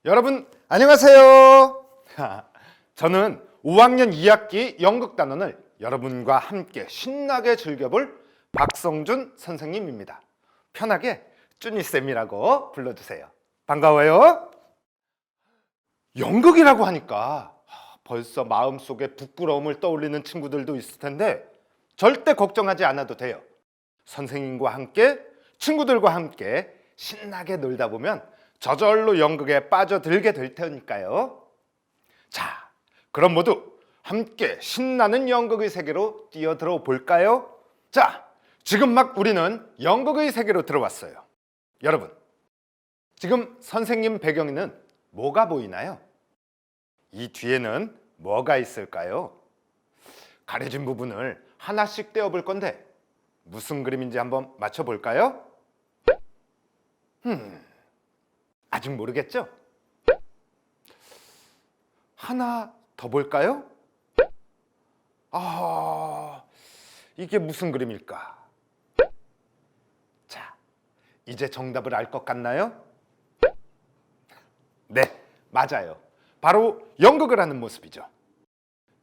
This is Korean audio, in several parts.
여러분 안녕하세요. 저는 5학년 2학기 연극 단원을 여러분과 함께 신나게 즐겨볼 박성준 선생님입니다. 편하게 쭈니쌤이라고 불러주세요. 반가워요. 연극이라고 하니까 벌써 마음속에 부끄러움을 떠올리는 친구들도 있을 텐데 절대 걱정하지 않아도 돼요. 선생님과 함께 친구들과 함께 신나게 놀다 보면 저절로 연극에 빠져들게 될 테니까요. 자, 그럼 모두 함께 신나는 연극의 세계로 뛰어들어 볼까요? 자, 지금 막 우리는 연극의 세계로 들어왔어요. 여러분, 지금 선생님 배경에는 뭐가 보이나요? 이 뒤에는 뭐가 있을까요? 가려진 부분을 하나씩 떼어볼 건데 무슨 그림인지 한번 맞춰볼까요? 아직 모르겠죠? 하나 더 볼까요? 이게 무슨 그림일까? 자, 이제 정답을 알 것 같나요? 네, 맞아요. 바로 연극을 하는 모습이죠.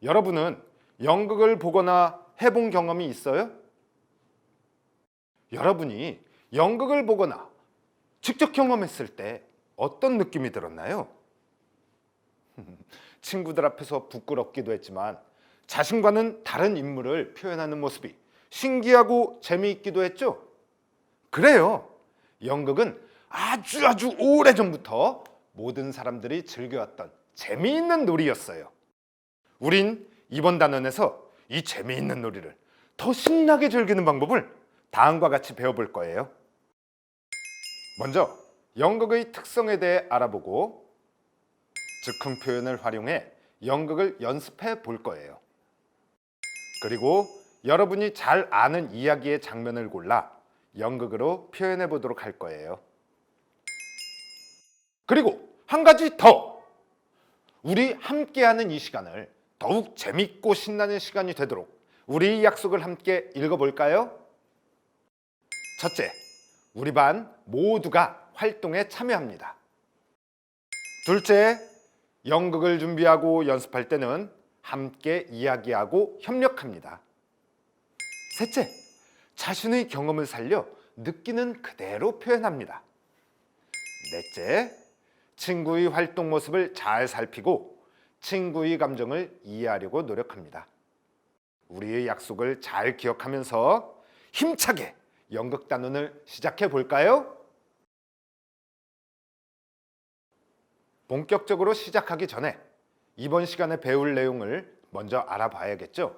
여러분은 연극을 보거나 해본 경험이 있어요? 여러분이 연극을 보거나 직접 경험했을 때 어떤 느낌이 들었나요? 친구들 앞에서 부끄럽기도 했지만 자신과는 다른 인물을 표현하는 모습이 신기하고 재미있기도 했죠? 그래요. 연극은 아주 오래전부터 모든 사람들이 즐겨왔던 재미있는 놀이였어요. 우린 이번 단원에서 이 재미있는 놀이를 더 신나게 즐기는 방법을 다음과 같이 배워볼 거예요. 먼저 연극의 특성에 대해 알아보고 즉흥 표현을 활용해 연극을 연습해 볼 거예요. 그리고 여러분이 잘 아는 이야기의 장면을 골라 연극으로 표현해 보도록 할 거예요. 그리고 한 가지 더! 우리 함께하는 이 시간을 더욱 재밌고 신나는 시간이 되도록 우리 약속을 함께 읽어볼까요? 첫째, 우리 반 모두가 활동에 참여합니다. 둘째, 연극을 준비하고 연습할 때는 함께 이야기하고 협력합니다. 셋째, 자신의 경험을 살려 느끼는 그대로 표현합니다. 넷째, 친구의 활동 모습을 잘 살피고 친구의 감정을 이해하려고 노력합니다. 우리의 약속을 잘 기억하면서 힘차게 연극 단원을 시작해 볼까요? 본격적으로 시작하기 전에 이번 시간에 배울 내용을 먼저 알아봐야겠죠?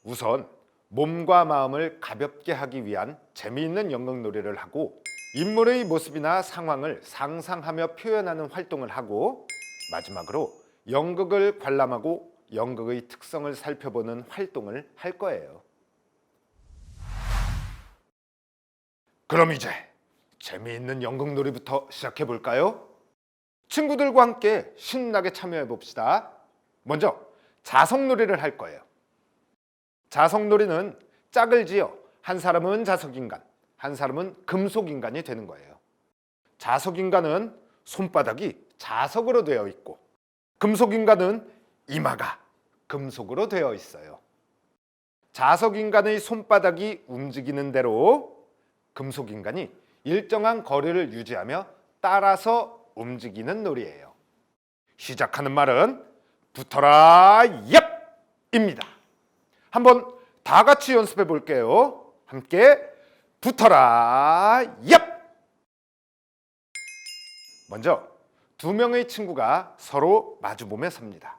우선 몸과 마음을 가볍게 하기 위한 재미있는 연극놀이를 하고 인물의 모습이나 상황을 상상하며 표현하는 활동을 하고 마지막으로 연극을 관람하고 연극의 특성을 살펴보는 활동을 할 거예요. 그럼 이제 재미있는 연극놀이부터 시작해 볼까요? 친구들과 함께 신나게 참여해 봅시다. 먼저 자석놀이를 할 거예요. 자석놀이는 짝을 지어 한 사람은 자석인간, 한 사람은 금속인간이 되는 거예요. 자석인간은 손바닥이 자석으로 되어 있고 금속인간은 이마가 금속으로 되어 있어요. 자석인간의 손바닥이 움직이는 대로 금속인간이 일정한 거리를 유지하며 따라서 움직이는 놀이예요. 시작하는 말은 붙어라 얍입니다. 한번 다 같이 연습해 볼게요. 함께 붙어라 얍! 먼저 두 명의 친구가 서로 마주보며 섭니다.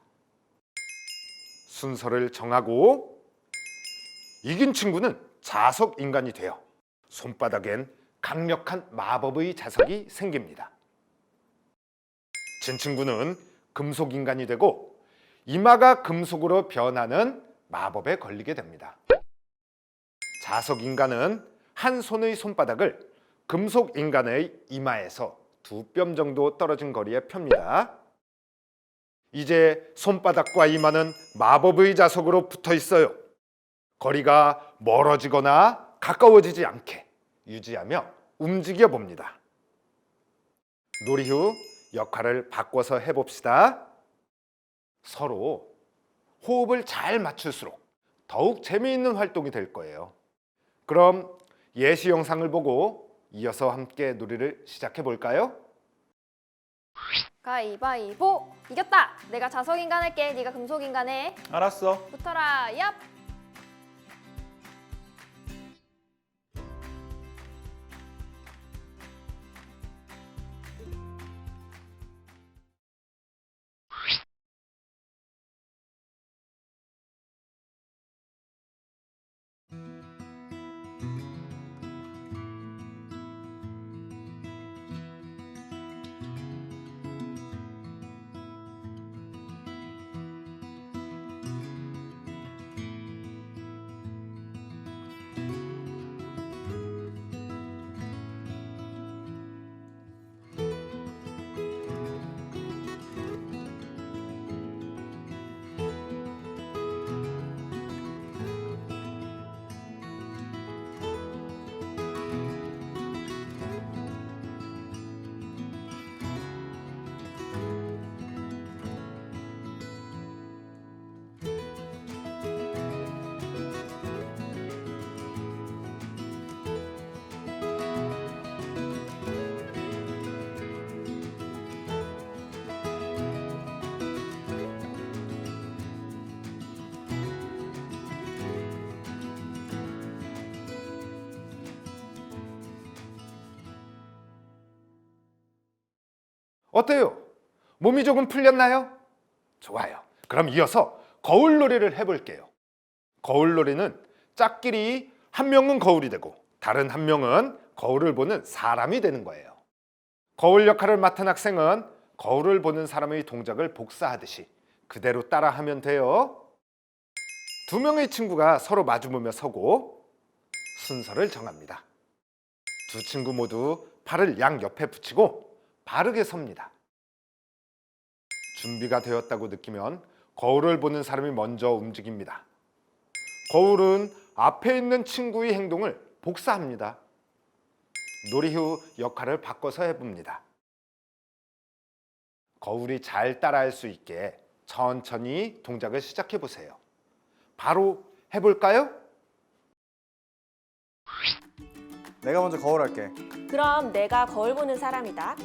순서를 정하고 이긴 친구는 자석 인간이 되어 손바닥엔 강력한 마법의 자석이 생깁니다. 진 친구는 금속 인간이 되고 이마가 금속으로 변하는 마법에 걸리게 됩니다. 자석 인간은 한 손의 손바닥을 금속 인간의 이마에서 2뼘 정도 떨어진 거리에 펴니다. 이제 손바닥과 이마는 마법의 자석으로 붙어 있어요. 거리가 멀어지거나 가까워지지 않게 유지하며 움직여 봅니다. 놀이 후 역할을 바꿔서 해봅시다. 서로 호흡을 잘 맞출수록 더욱 재미있는 활동이 될 거예요. 그럼 예시 영상을 보고 이어서 함께 놀이를 시작해 볼까요? 가위바위보! 이겼다! 내가 자석인간 할게. 네가 금속인간 해. 알았어. 붙어라. 얍! 어때요? 몸이 조금 풀렸나요? 좋아요. 그럼 이어서 거울놀이를 해볼게요. 거울놀이는 짝끼리 한 명은 거울이 되고 다른 한 명은 거울을 보는 사람이 되는 거예요. 거울 역할을 맡은 학생은 거울을 보는 사람의 동작을 복사하듯이 그대로 따라하면 돼요. 두 명의 친구가 서로 마주보며 서고 순서를 정합니다. 두 친구 모두 팔을 양옆에 붙이고 바르게 섭니다. 준비가 되었다고 느끼면 거울을 보는 사람이 먼저 움직입니다. 거울은 앞에 있는 친구의 행동을 복사합니다. 놀이 후 역할을 바꿔서 해봅니다. 거울이 잘 따라할 수 있게 천천히 동작을 시작해 보세요. 바로 해볼까요? 내가 먼저 거울 할게. 그럼 내가 거울 보는 사람이다.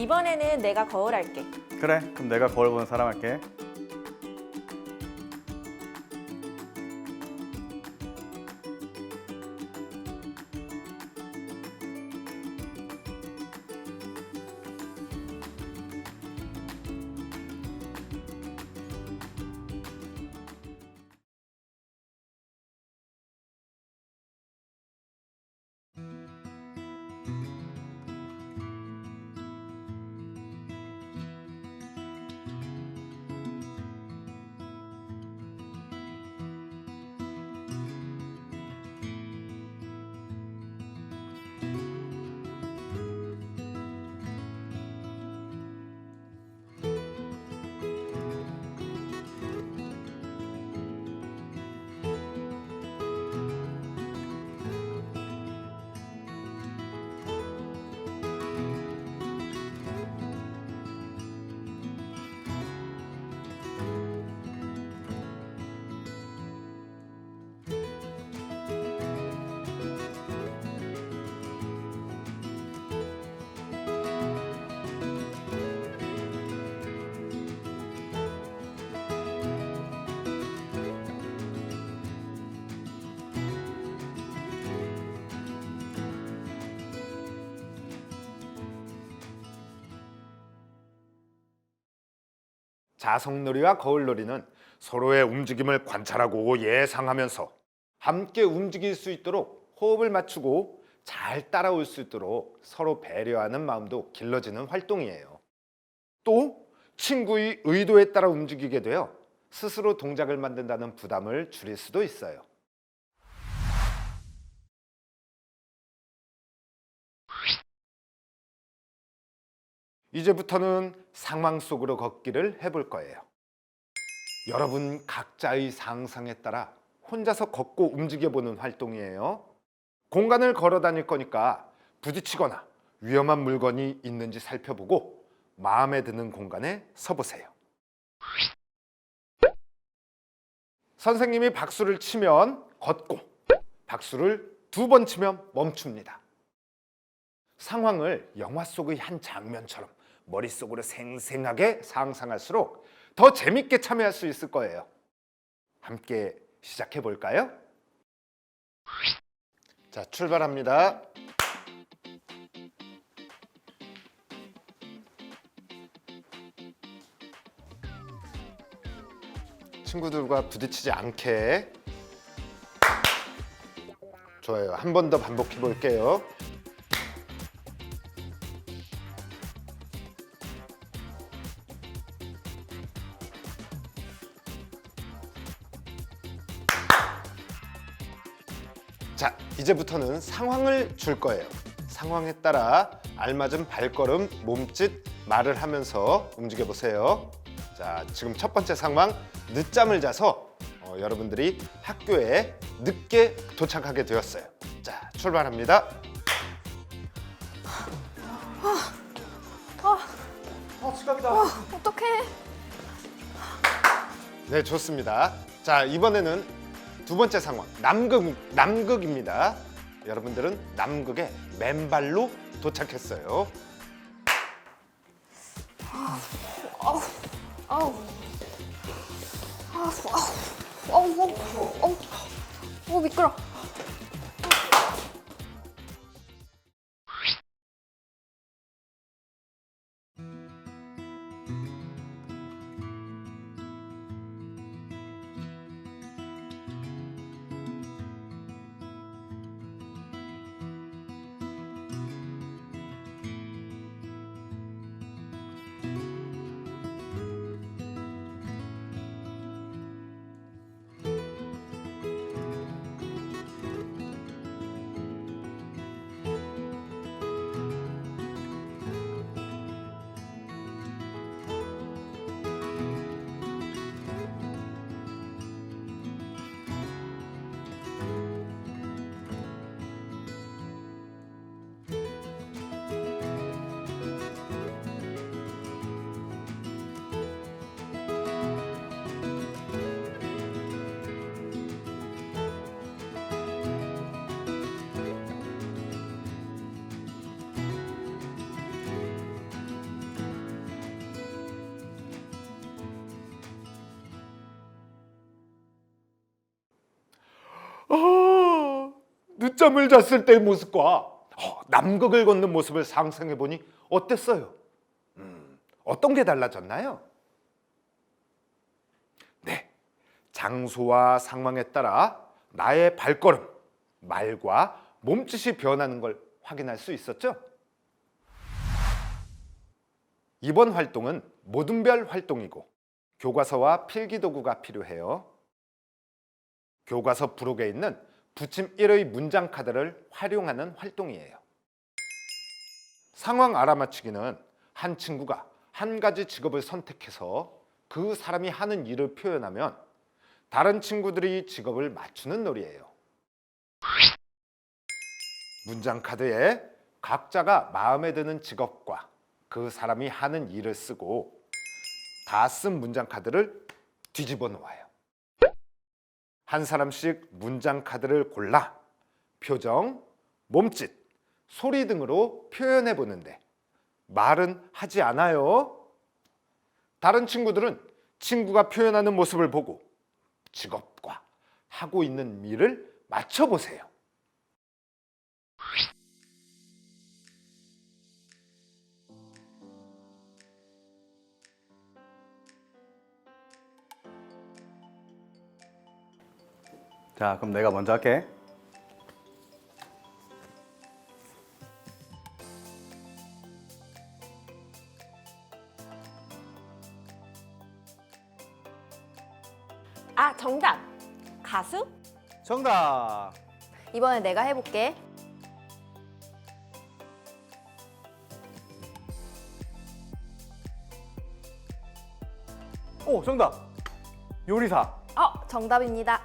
이번에는 내가 거울 할게. 그래, 그럼 내가 거울 보는 사람 할게. 자석놀이와 거울놀이는 서로의 움직임을 관찰하고 예상하면서 함께 움직일 수 있도록 호흡을 맞추고 잘 따라올 수 있도록 서로 배려하는 마음도 길러지는 활동이에요. 또 친구의 의도에 따라 움직이게 되어 스스로 동작을 만든다는 부담을 줄일 수도 있어요. 이제부터는 상황 속으로 걷기를 해볼 거예요. 여러분 각자의 상상에 따라 혼자서 걷고 움직여보는 활동이에요. 공간을 걸어 다닐 거니까 부딪히거나 위험한 물건이 있는지 살펴보고 마음에 드는 공간에 서보세요. 선생님이 박수를 치면 걷고 박수를 2번 치면 멈춥니다. 상황을 영화 속의 한 장면처럼 머릿속으로 생생하게 상상할수록 더 재밌게 참여할 수 있을 거예요. 함께 시작해 볼까요? 자, 출발합니다. 친구들과 부딪히지 않게. 좋아요. 한 번 더 반복해 볼게요. 자, 이제부터는 상황을 줄 거예요. 상황에 따라 알맞은 발걸음, 몸짓, 말을 하면서 움직여 보세요. 자, 지금 첫 번째 상황, 늦잠을 자서 여러분들이 학교에 늦게 도착하게 되었어요. 자, 출발합니다. 시간이다. 어떡해. 네, 좋습니다. 자, 이번에는 두 번째 상황, 남극입니다. 여러분들은 남극에 맨발로 도착했어요. 아우. 아우. 미끄러. 늦잠을 잤을 때의 모습과 남극을 걷는 모습을 상상해 보니 어땠어요? 어떤 게 달라졌나요? 네, 장소와 상황에 따라 나의 발걸음, 말과 몸짓이 변하는 걸 확인할 수 있었죠? 이번 활동은 모든별 활동이고 교과서와 필기도구가 필요해요. 교과서 부록에 있는 부침 1의 문장 카드를 활용하는 활동이에요. 상황 알아맞히기는 한 친구가 한 가지 직업을 선택해서 그 사람이 하는 일을 표현하면 다른 친구들이 직업을 맞추는 놀이예요. 문장 카드에 각자가 마음에 드는 직업과 그 사람이 하는 일을 쓰고 다 쓴 문장 카드를 뒤집어 놓아요. 한 사람씩 문장 카드를 골라 표정, 몸짓, 소리 등으로 표현해 보는데 말은 하지 않아요. 다른 친구들은 친구가 표현하는 모습을 보고 직업과 하고 있는 일을 맞춰보세요. 자, 그럼 내가 먼저 할게. 아, 정답. 가수? 정답. 이번에 내가 해볼게. 오, 정답. 요리사. 정답입니다.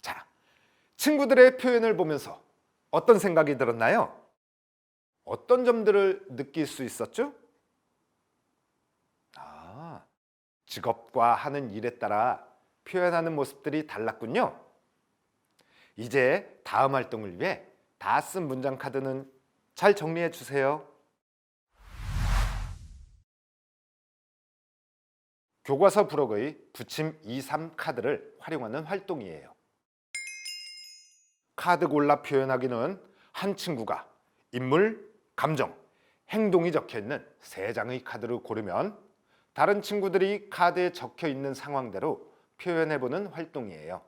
자, 친구들의 표현을 보면서 어떤 생각이 들었나요? 어떤 점들을 느낄 수 있었죠? 직업과 하는 일에 따라 표현하는 모습들이 달랐군요. 이제 다음 활동을 위해 다 쓴 문장 카드는 잘 정리해 주세요. 교과서 부록의 붙임 2, 3 카드를 활용하는 활동이에요. 카드 골라 표현하기는 한 친구가 인물, 감정, 행동이 적혀 있는 3장의 카드를 고르면 다른 친구들이 카드에 적혀 있는 상황대로 표현해보는 활동이에요.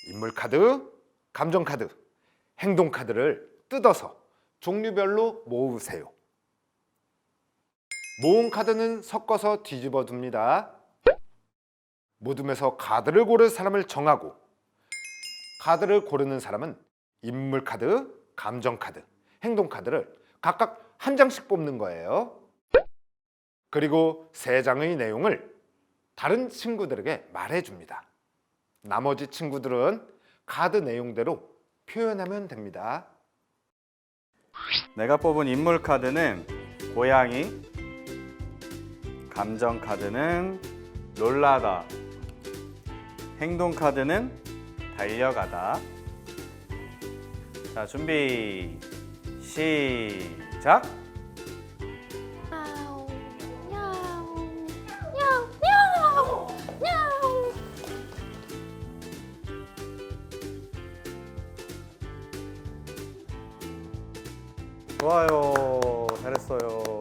인물 카드, 감정 카드, 행동 카드를 뜯어서 종류별로 모으세요. 모은 카드는 섞어서 뒤집어 둡니다. 모둠에서 카드를 고를 사람을 정하고 카드를 고르는 사람은 인물 카드, 감정 카드, 행동 카드를 각각 한 장씩 뽑는 거예요. 그리고 3장의 내용을 다른 친구들에게 말해줍니다. 나머지 친구들은 카드 내용대로 표현하면 됩니다. 내가 뽑은 인물 카드는 고양이, 감정 카드는 놀라다, 행동 카드는 달려가다. 자, 준비, 시작! 야옹, 야옹, 야옹, 야옹, 야옹. 좋아요, 잘했어요.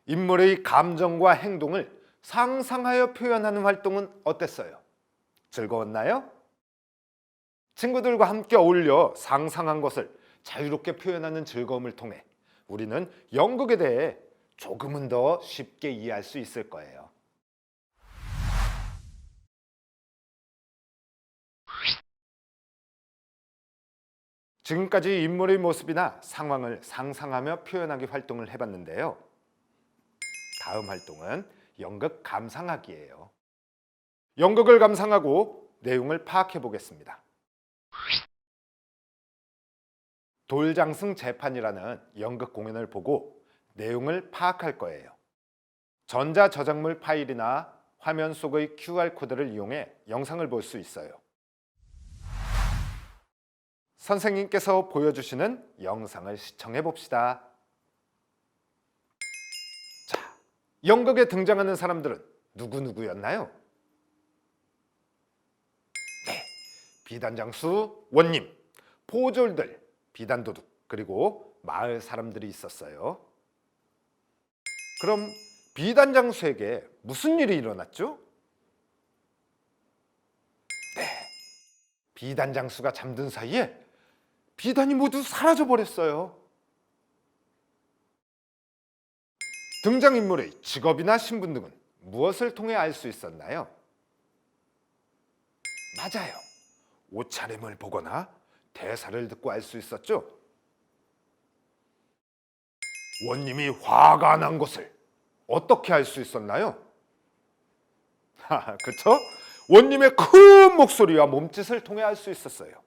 인물의 감정과 행동을 상상하여 표현하는 활동은 어땠어요? 즐거웠나요? 친구들과 함께 어울려 상상한 것을 자유롭게 표현하는 즐거움을 통해 우리는 연극에 대해 조금은 더 쉽게 이해할 수 있을 거예요. 지금까지 인물의 모습이나 상황을 상상하며 표현하기 활동을 해봤는데요. 다음 활동은 연극 감상하기예요. 연극을 감상하고 내용을 파악해 보겠습니다. 돌장승 재판이라는 연극 공연을 보고 내용을 파악할 거예요. 전자저작물 파일이나 화면 속의 QR코드를 이용해 영상을 볼 수 있어요. 선생님께서 보여주시는 영상을 시청해 봅시다. 자, 연극에 등장하는 사람들은 누구누구였나요? 네, 비단장수, 원님, 포졸들, 비단도둑, 그리고 마을 사람들이 있었어요. 그럼 비단장수에게 무슨 일이 일어났죠? 네, 비단장수가 잠든 사이에 비단이 모두 사라져 버렸어요. 등장인물의 직업이나 신분 등은 무엇을 통해 알 수 있었나요? 맞아요. 옷차림을 보거나 대사를 듣고 알 수 있었죠. 원님이 화가 난 것을 어떻게 알 수 있었나요? 그쵸? 원님의 큰 목소리와 몸짓을 통해 알 수 있었어요.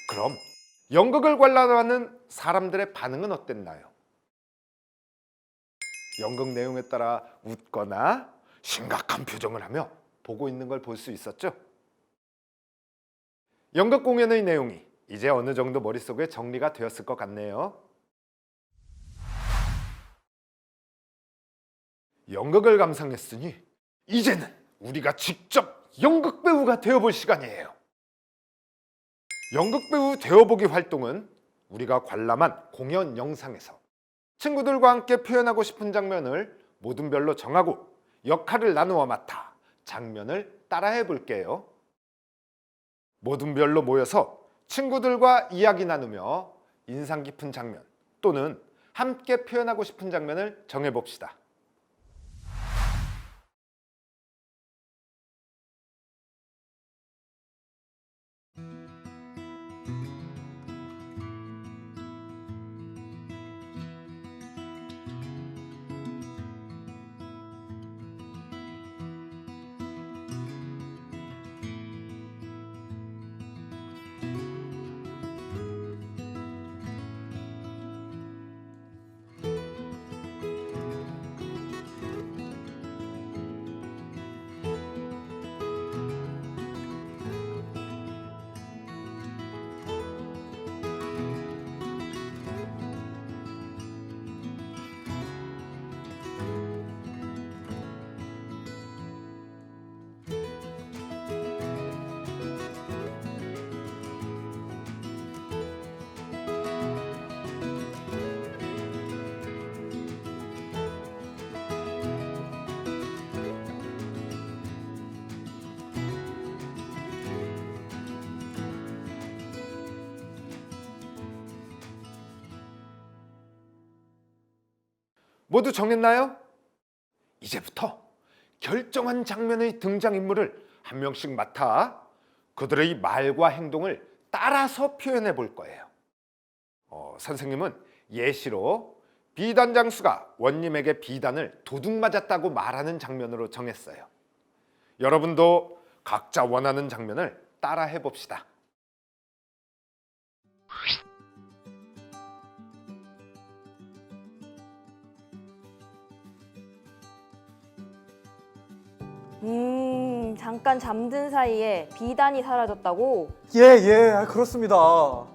그럼 연극을 관람하는 사람들의 반응은 어땠나요? 연극 내용에 따라 웃거나 심각한 표정을 하며 보고 있는 걸 볼 수 있었죠. 연극 공연의 내용이 이제 어느 정도 머릿속에 정리가 되었을 것 같네요. 연극을 감상했으니 이제는 우리가 직접 연극 배우가 되어볼 시간이에요. 연극 배우 되어보기 활동은 우리가 관람한 공연 영상에서 친구들과 함께 표현하고 싶은 장면을 모둠별로 정하고 역할을 나누어 맡아 장면을 따라해 볼게요. 모둠별로 모여서 친구들과 이야기 나누며 인상 깊은 장면 또는 함께 표현하고 싶은 장면을 정해 봅시다. 모두 정했나요? 이제부터 결정한 장면의 등장인물을 한 명씩 맡아 그들의 말과 행동을 따라서 표현해 볼 거예요. 선생님은 예시로 비단장수가 원님에게 비단을 도둑 맞았다고 말하는 장면으로 정했어요. 여러분도 각자 원하는 장면을 따라해 봅시다. 잠깐 잠든 사이에 비단이 사라졌다고? 예, 그렇습니다.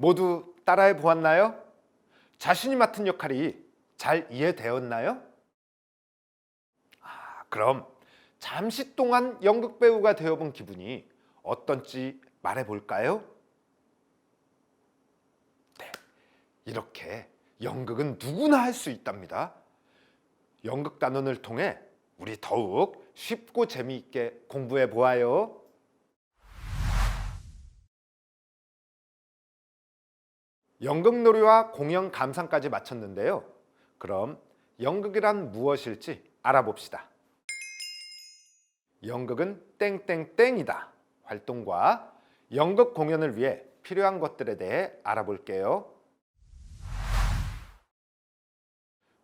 모두 따라해 보았나요? 자신이 맡은 역할이 잘 이해되었나요? 그럼 잠시 동안 연극 배우가 되어본 기분이 어떤지 말해볼까요? 네, 이렇게 연극은 누구나 할 수 있답니다. 연극 단원을 통해 우리 더욱 쉽고 재미있게 공부해 보아요. 연극놀이와 공연 감상까지 마쳤는데요. 그럼 연극이란 무엇일지 알아봅시다. 연극은 땡땡땡이다 활동과 연극 공연을 위해 필요한 것들에 대해 알아볼게요.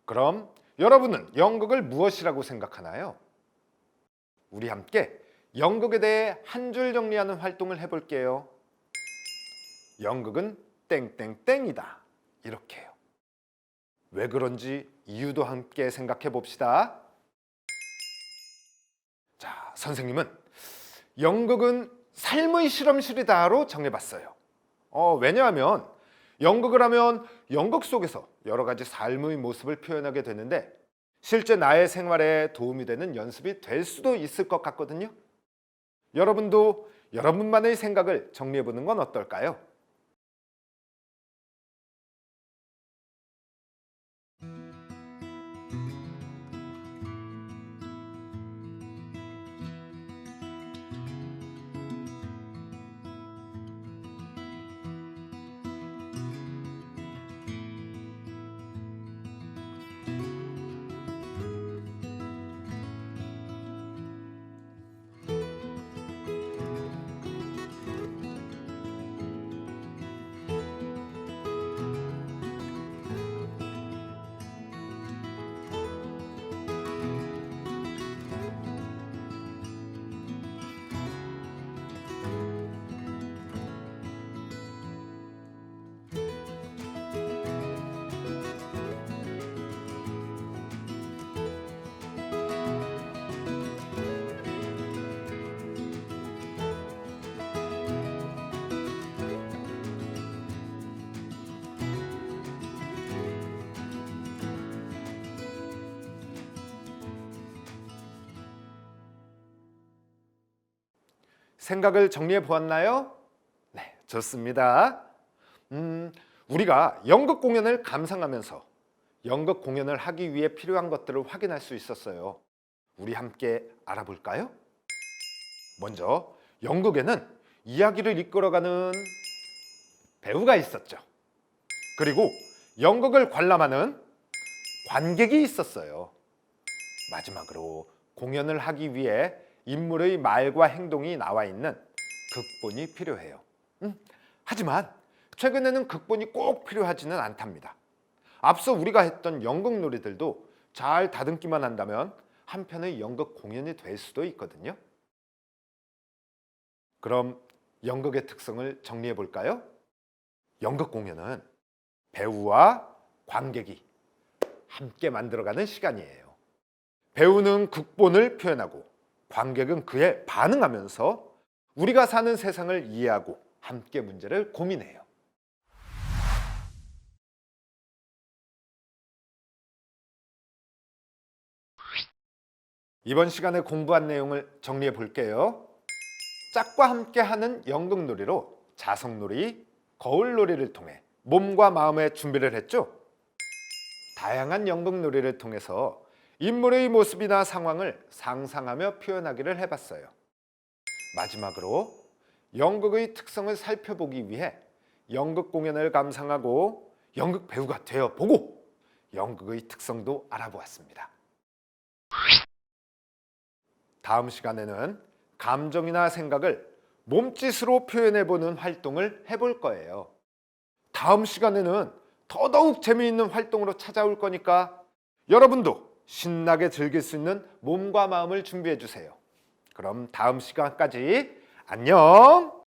그럼 여러분은 연극을 무엇이라고 생각하나요? 우리 함께 연극에 대해 한 줄 정리하는 활동을 해볼게요. 연극은 땡땡땡이다. 이렇게요. 왜 그런지 이유도 함께 생각해 봅시다. 자, 선생님은 연극은 삶의 실험실이다로 정해봤어요. 왜냐하면 연극을 하면 연극 속에서 여러 가지 삶의 모습을 표현하게 되는데 실제 나의 생활에 도움이 되는 연습이 될 수도 있을 것 같거든요. 여러분도 여러분만의 생각을 정리해보는 건 어떨까요? 생각을 정리해 보았나요? 네, 좋습니다. 우리가 연극 공연을 감상하면서 연극 공연을 하기 위해 필요한 것들을 확인할 수 있었어요. 우리 함께 알아볼까요? 먼저 연극에는 이야기를 이끌어가는 배우가 있었죠. 그리고 연극을 관람하는 관객이 있었어요. 마지막으로 공연을 하기 위해 인물의 말과 행동이 나와 있는 극본이 필요해요. 하지만 최근에는 극본이 꼭 필요하지는 않답니다. 앞서 우리가 했던 연극 놀이들도 잘 다듬기만 한다면 한 편의 연극 공연이 될 수도 있거든요. 그럼 연극의 특성을 정리해 볼까요? 연극 공연은 배우와 관객이 함께 만들어가는 시간이에요. 배우는 극본을 표현하고 관객은 그에 반응하면서 우리가 사는 세상을 이해하고 함께 문제를 고민해요. 이번 시간에 공부한 내용을 정리해 볼게요. 짝과 함께 하는 연극놀이로 자석놀이, 거울놀이를 통해 몸과 마음의 준비를 했죠. 다양한 연극놀이를 통해서 인물의 모습이나 상황을 상상하며 표현하기를 해봤어요. 마지막으로 연극의 특성을 살펴보기 위해 연극 공연을 감상하고 연극 배우가 되어보고 연극의 특성도 알아보았습니다. 다음 시간에는 감정이나 생각을 몸짓으로 표현해보는 활동을 해볼 거예요. 다음 시간에는 더더욱 재미있는 활동으로 찾아올 거니까 여러분도 신나게 즐길 수 있는 몸과 마음을 준비해 주세요. 그럼 다음 시간까지 안녕!